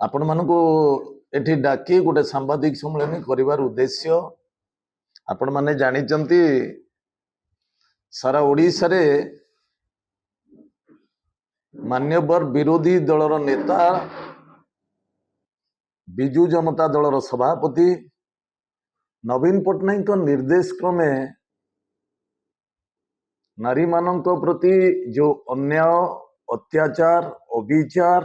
आपण मानकु एठी डाकी गोटे सांबादिक सम्मेलन करिवार उद्देश्य आपण माने जानिचंती सारा ओडिशा रे मान्यवर विरोधी दलर नेता बिजू जनता दलर सभापति नवीन पट्टनायक निर्देश क्रमे नारी मानक प्रति जो अन्याय अत्याचार अविचार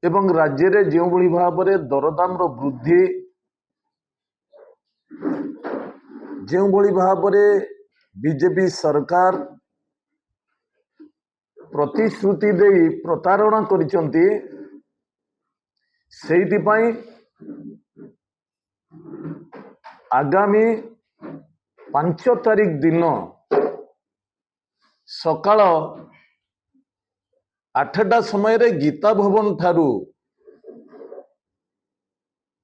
एवं राज्य रे जो भली भाव में दरदाम वृद्धि जो भली भाव में बीजेपी सरकार प्रतिश्रुति दे प्रतारणा करिसंती सेइतिपाई आगामी 5 तारीख दिन सकाळ 8टा समय रे गीता भवन ठारू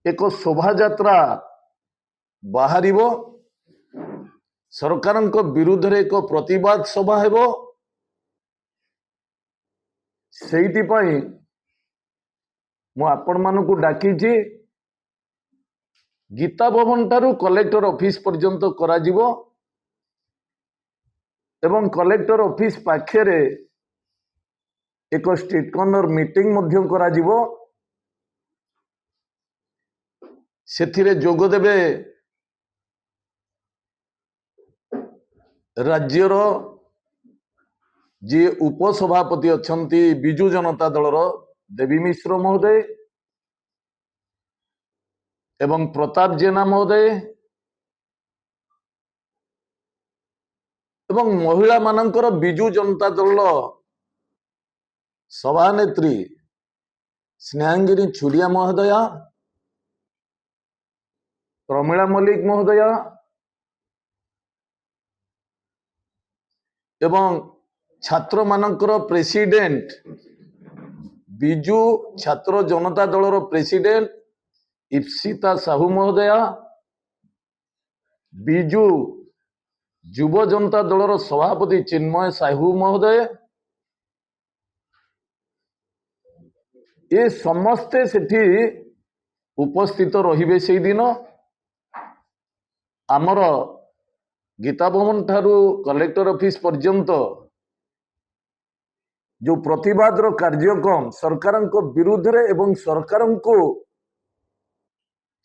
एक शोभा यात्रा बाहरिबो सरकारक विरुद्ध रे एक प्रतिवाद सभा हेबो सेइतिपाई मु आपण मानकु डाकिछि गीता भवन ठारू कलेक्टर ऑफिस पर्यंत करा जिवो एवं कलेक्टर ऑफिस पाखे एक स्ट्रीट कॉर्नर मीटिंग मध्य करा जिवो सेथिरे जोग देबे राज्यर जी उपसभापति अछंती बिजू जनता दलर देवी मिश्र महोदय एवं प्रताप जेना महोदय एवं महिला मानकर बिजू जनता दल सभानेत्री स्नेहांगिनी छुरिया महोदय प्रमीला मल्लिक महोदय एवं छात्र मानकर प्रेसिडेंट बिजू छात्र जनता दलर प्रेसिडेंट इप्सिता साहू महोदय बिजू युव जनता दलर सभापति चिन्मय साहू महोदय ये समस्ते सेठी उपस्थित रहिबे से दिन आमर गीता भवन ठारू कलेक्टर ऑफिस पर्यंत जो प्रतिवाद रो कार्यक्रम सरकार को विरुद्ध रे एवं सरकार को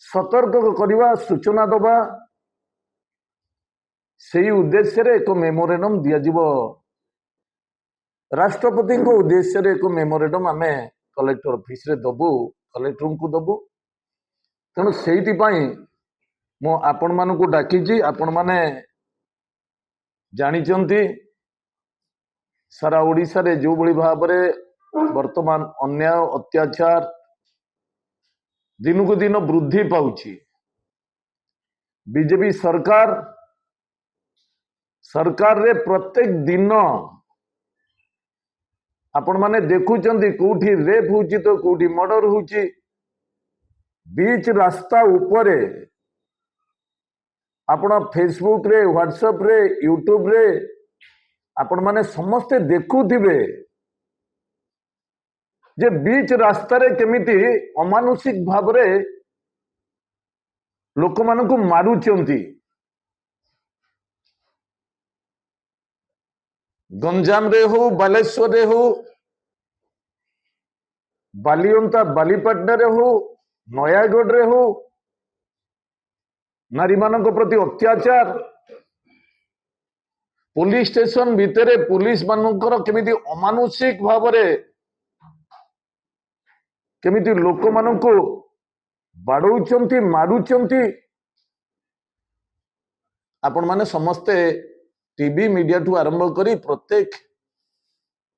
सतर्क करवा सूचना दबा से उद्देश्य रे एक मेमोरेंडम दिया जिवो राष्ट्रपति को उद्देश्य रे एक मेमोरेंडम आमे कलेक्टर ऑफिस रे दबु कलेक्टर को दबु तेणु सेइतिपाई मो आपण मानकु डाकिछि आपण माने जानिचंती सारा ओडिशा रे जो भली भाव रे वर्तमान अन्याय अत्याचार दिन को दिन वृद्धि पाउछि बीजेपी सरकार रे प्रत्येक दिन आपण माने देखुचंती कोठी रेप होची तो कोठी मर्डर होची बीच रास्ता उपरे आपण फेसबुक रे व्हाट्सएप रे यूट्यूब रे आपण माने समस्ते देखुथिबे जे बीच रास्ता रे केमिति अमानुषिक भाव रे लोक मानकु मारुचंती गंजाम रे हो बालेश्वर रे हो बालियंता बालीपाटना रे हो नयागढ़ रे हो नारी मानक प्रति अत्याचार पुलिस स्टेशन भितरे पुलिस मानकर केमिति अमानुषिक भाव रे केमिति लोक मानकु बाडौचंती मारुचंती आपण माने समस्ते टीवी मीडिया ठू आरंभ करी प्रत्येक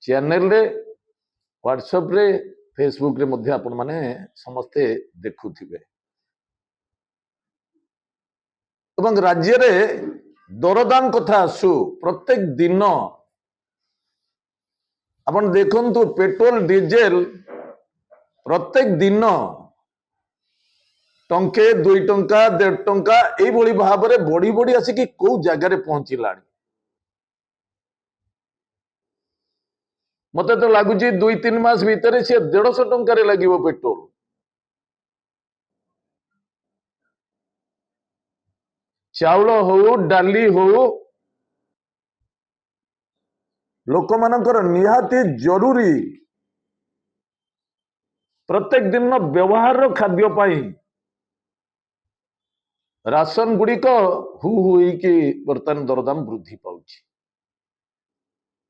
चैनल रे व्हाट्सएप रे फेसबुक रे मध्य आपण माने समस्ते देखुथिबे एवं राज्य रे दरदाम कथा आसु प्रत्येक दिन आपण देखंतु पेट्रोल डीजेल प्रत्येक दिन टंके 2 टंका 1.5 टंका एई भली भाव रे बड़ी बड़ी आसी को जगह रे पहुंचिलाणी मते तो लगुच 2-3 मास भितर से 150 टंकार लगे पेट्रोल। चाउल हो डाली हो लोक मानकर निहाती जरूरी प्रत्येक दिन व्यवहार खाद्य पाई राशन गुड़िक हु कि बर्तमान दरदाम वृद्धि पाउछि।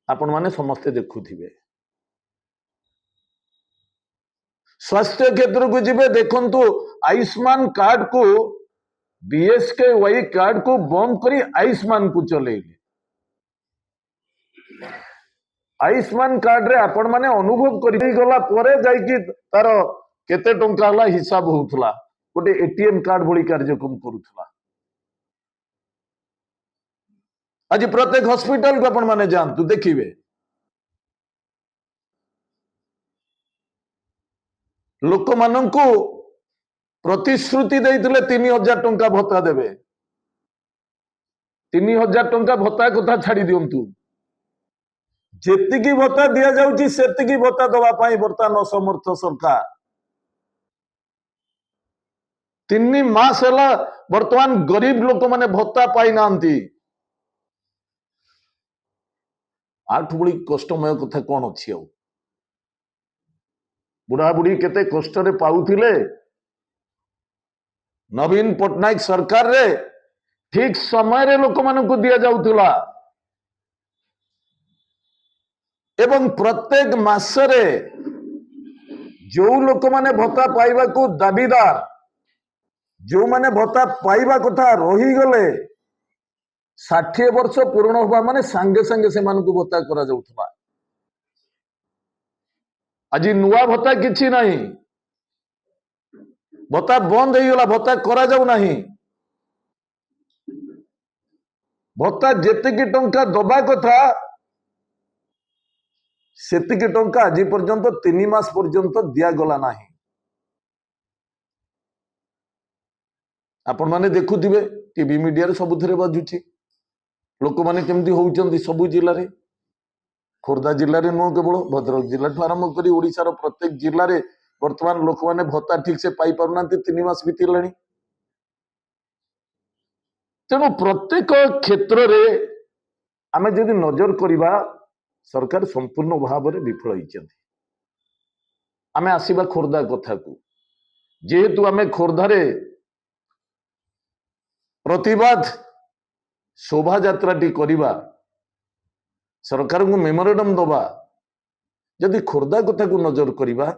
आपण माने समस्ते देखुथिबे। स्वास्थ्य क्षेत्र को जिबे देखंतु आयुष्मान कार्ड को बीएसकेवाई कार्ड को बंद करी आयुष्मान को चलेइले। आयुष्मान कार्ड रे आपण माने अनुभव करि गला परे जाई कि तार केते टंका हला हिसाब होउथला गोटे एटीएम कार्ड भली कार्यक्रम करूथला। आज प्रत्येक हॉस्पिटल को आपण माने जानतु देखिबे लोक माननकु प्रतिश्रुति देइथिले 3000 टंका भत्ता देबे। 3000 टंका भत्ता कथा छाड़ी दियंतु जेतिकी भत्ता दिया जाउची सेतिकी भत्ता दवा पाई वर्तमान असमर्थ सरकार। 3 मास हला वर्तमान गरीब लोक माने भत्ता पाई नांती। आठ बड़ी कष्टमय कथा कौन अच्छी आ बुढ़ा बुढ़ी केते कष्ट रे पाउथिले नवीन पटनायक सरकार रे ठीक समय रे लोक मानकु दिया जाउथुला एवं प्रत्येक मासरे जो लोक माने भत्ता पाइबा को दाबीदार जो माने भत्ता पाइबा कथा रही गले 60 वर्ष पूर्ण हुआ माने संगे संगे से मानकु भत्ता करा जाउथुला। आज नुआ भत्ता किछि नहीं भत्ता बंद हो गला भत्ता करा जाउ नहीं। भत्ता जेतिकी टंका दबा कथा सेतिकी टंका आज पर्यंत 3 मास पर्यंत दिया गला नहीं। आपण माने देखुथिबे टीवी मीडिया रे सबुथिरे बाजुछि लोक माने केमती होउचंदी सबु जिल्ला रे। खोर्धा जिले में नुह केवल भद्रक जिला आरंभ कर ओडिशार प्रत्येक जिले में वर्तमान लोक मैंने भत्ता ठीक से पाई पारना 3 मास बीतला। तेणु प्रत्येक क्षेत्र में आम जदि नजर करवा सरकार संपूर्ण भाव में विफल होती। आम आसवा खोर्धा कथा को जेहेतु आम खोर्धारे प्रतिवाद शोभा यात्राटी करवा सरकार को मेमोरेंडम दबा जदि खोर्धा कथा को नजर करवा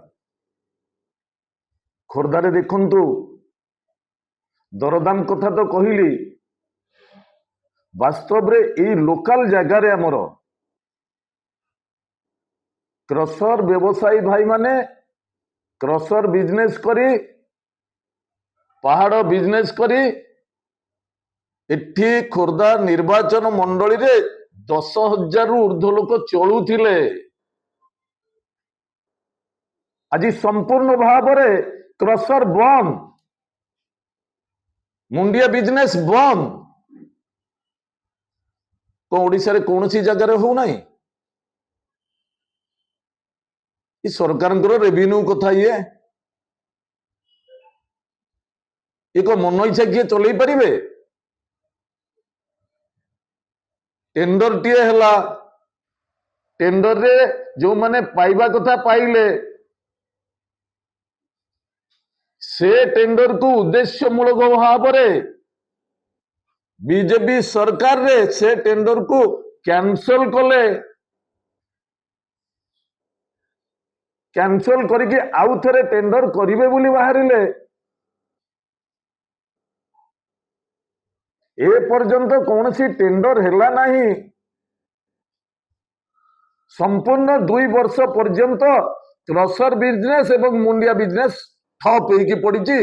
खोर्धारे देखंतु दरदाम कथा तो कहली वास्तव रे ई लोकल जगार आमर क्रसर व्यवसायी भाई माने क्रसर बिजनेस करी पहाड़ बिजनेस करी एठी खोर्धा निर्वाचन मंडली रे 10,000 रु ऊर्ध्व लोक चलुथिले। आज संपूर्ण भाव में क्रसर बंद मुंडिया बिजनेस बंद तो ओडिशा रे कौन सी जगह हो ना सरकार रेवेन्यू कथा ये को मन इच्छा किए चलई पारे टेंडर टीए हला टेंडर रे जो माने पाइबा कथा पाइले से टेंडर को उद्देश्य मूलक भाव में बीजेपी सरकार रे से टेंडर को कैंसल कले कैंसल करके आउ थे टेंडर करिवे बोली बाहरिले ए पर्यंत कौन सी टेंडर हैला नहीं। संपूर्ण 2 वर्ष पर्यंत क्रसर बिजनेस एवं मुंडिया बिजनेस ठप होगी पड़ी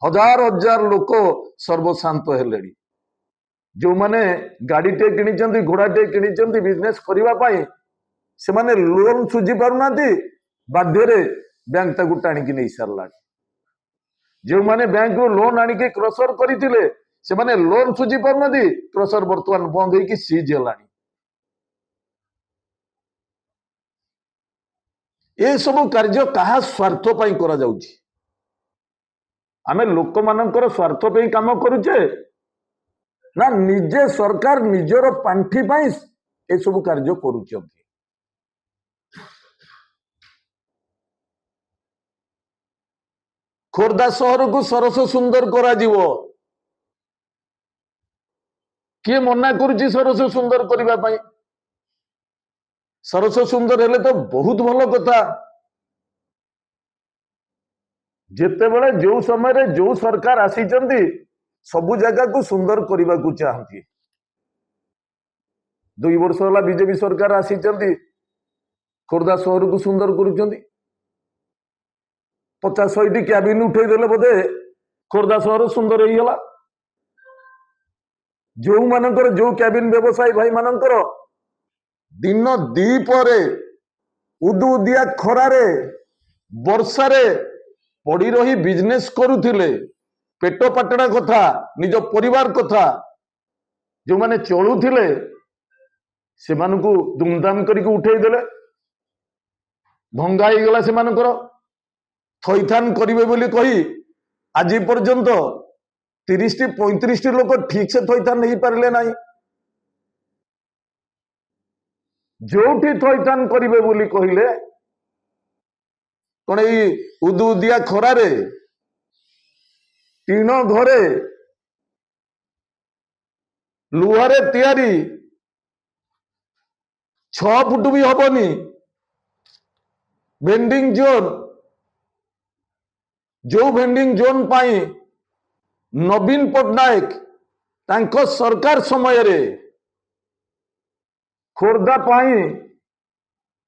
हजार हजार लोक सर्वशांत हेले जो माने गाड़ी टे कि घोड़ा टे कि बिजनेस करने से माने लोन सुझी पारना बाध्य बैंक ताकू टाणिकी नहीं सारा जो माने बैंक रू लोन आनिकी क्रसर करते से माने लोन सुझी पारना क्रसर बर्तमान बंद होगी सीज है। ए सब कार्य कहा स्वार्थ पाई करा जाउची आमे लोक मानकर स्वार्थ पे काम करूचे ना निजे सरकार निजर पांठी पाई ए सब कार्य करूचंती खोर्धा सहर को सरस सुंदर करा जीवो किए मना करुची सरस सुंदर करबा पाई सरस सुंदर हेले तो बहुत भल कथा जेते बेले जो समय रे जो सरकार आसीचंती सबु जगह को सुंदर करबा को चाहती 2 वर्ष होला बीजेपी सरकार आसीचंती खोर्धा सहर को सुंदर करूचंती 50-100 कैबिन उठे देले बोधे खोर्धा सहर सुंदर हो गला जो मानकर जो कैबिन व्यवसायी भाई मानकर दिन दीपरे उदुदिया खरारे वर्षारे पड़ी रही बिजनेस करुथिले पेट पाटଣା कथा निज परिवार कथा जो माने चलुथिले से मानकु दुमदाम करिक उठेई देले भंगा ही गला से मानकर थैथान करिवे बोली कही आज पर्यंत 30-35 लोग ठीक से थैथान नहीं पारले नहीं जोठी थैथान करिवे बोली कहिले कौन यही उदुदिया खरारे टीन घरे लुहारे तैयारी 6 फुट भी हबनी भेंडिंग जोन जो भेंडिंग जोन पाई नवीन पट्टनायक तांको सरकार समय रे खोर्धा पाई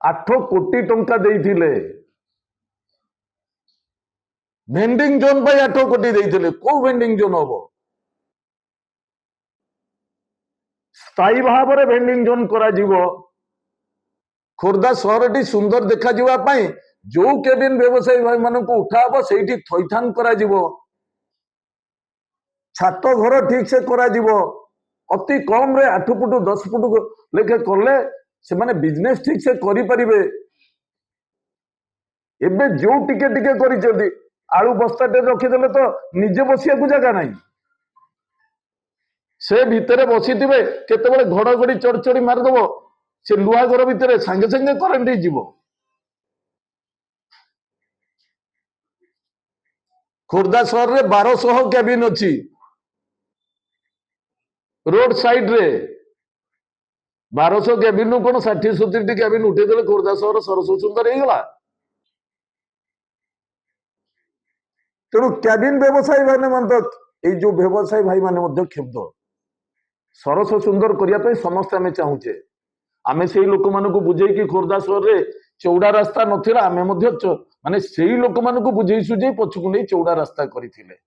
8 कोटी टंका देइथिले भेंडिंग जोन पाई 8 कोटी देइथिले को भेंडिंग जोन हबो स्थायी भाव में भेंडिंग जोन करा जीवो खोर्धा सहरटी सुंदर देखा जीवा पाई जो केबिन व्यवसायी भाई मान को उठाब से थैथान करा जीवो छात घर ठीक से करा जीवो अति कम रे 8 फुट 10 फुट लेखे कले से माने बिजनेस ठीक से करि परिबे एबे जो टिके टिके करिसेंती आलू बस्ताटे रखिदेले तो निजे बसिया को जगह नहीं से भितरे बसीथिबे केतेबेले घड़घड़ी चढ़चढ़ी मारिदेव से लुहा घर भितर सांगे सांगे करेन्ट जीव खोर्धा सहर रे 1200 कैबिन अच्छी रोड साइड रे 1200 कैबिन कौन 60-70 कैबिन उठेदेले खोर्धा सहर सरस सुंदर हो गला तेणु कैबिन व्यवसायी भाई मान ये जो व्यवसायी भाई मान क्षुब्ध सरस सुंदर करने समस्त आम चाहूचे आम से लोक मान बुझे कि खोर्धा सहर रे चौड़ा रास्ता नथिला आम माने से लोक मान बुझे सुझे पछकु नहीं चौड़ा रास्ता करथिले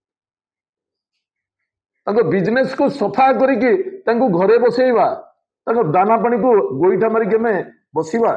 बिजनेस को सफा करिकी घरे बसेवा दाना पानी को गोईठा मारिक बसवा